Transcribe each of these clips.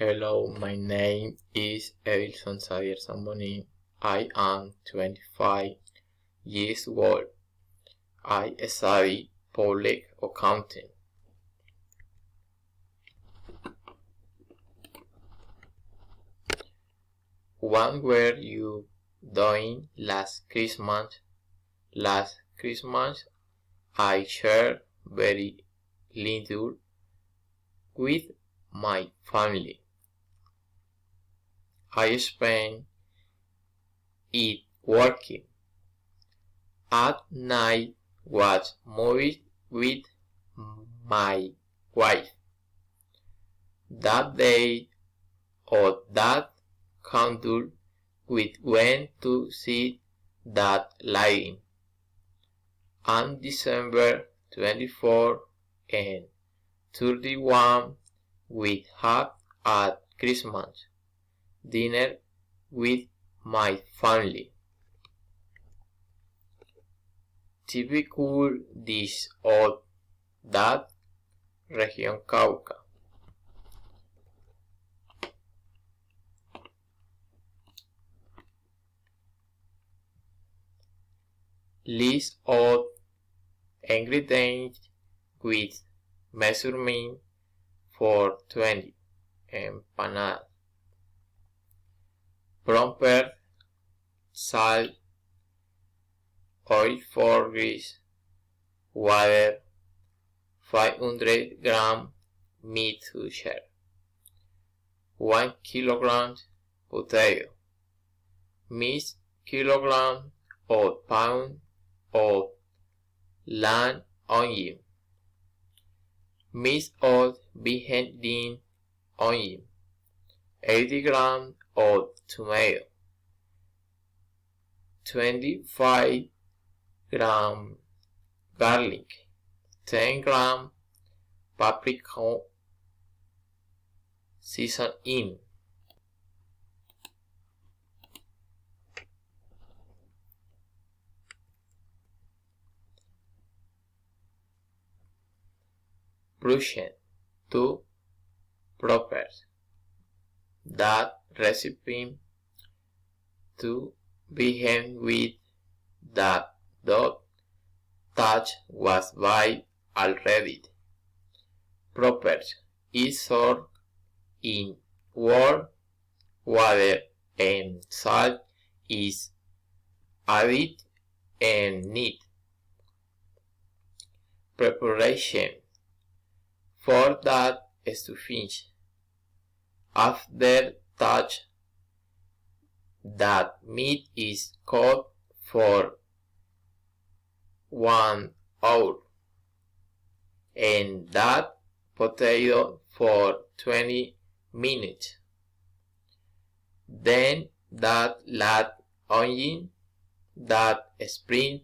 Hello, my name is Edilson Sadier Samboni. I am 25 years old. I study public accounting. What were you doing last Christmas? Last Christmas, I shared very little with my family. I spent it working. At night, watch movies with my wife. That day or that candle, we went to see that lighting. On December 24 and 31, we had at Christmas dinner with my family. Typical dish of that region Cauca. List of ingredients with measurement for 20 empanadas. Proper salt, oil for grease, water, 500 grams meat to share, 1 kilogram potato, mix kilogram or pound of land onion, mix of behind onion, 80 grams of tomato, 25 grams garlic, 10 grams paprika seasoned in. Brushing to prepare that recipe to begin with that dot touch was by already. Proper is soaked in warm water and salt is added and neat. Preparation for that stuffing. After touch, that meat is cooked for 1 hour and that potato for 20 minutes. Then that lad onion, that spring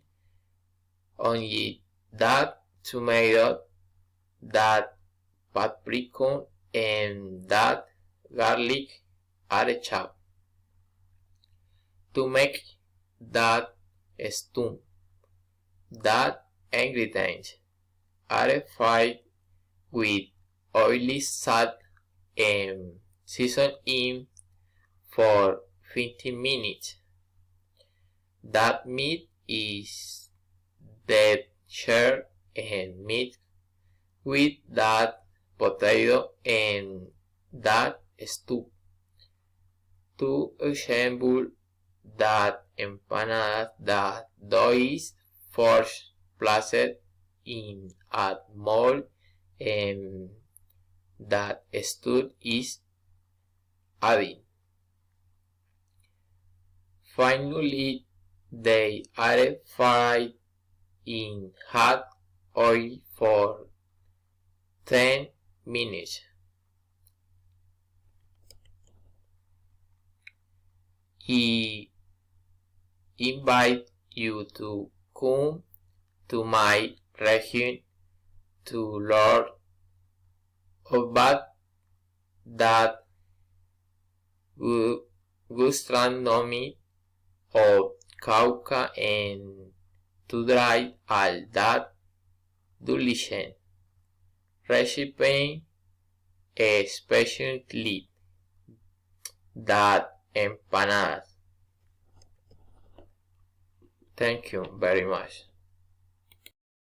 onion, that tomato, that paprika and that garlic are chopped. To make that stew, that ingredients are fried with oily salt and seasoned in for 15 minutes. That meat is then shared and mixed with that potato and that stew to assemble that empanadas. That dough is first placed in a mold and that stew is added. Finally, they are fried in hot oil for 10 minutes. I invite you to come to my region to learn about that gastronomy of Cauca and to try all that delicious recipe, especially that empanadas. Thank you very much.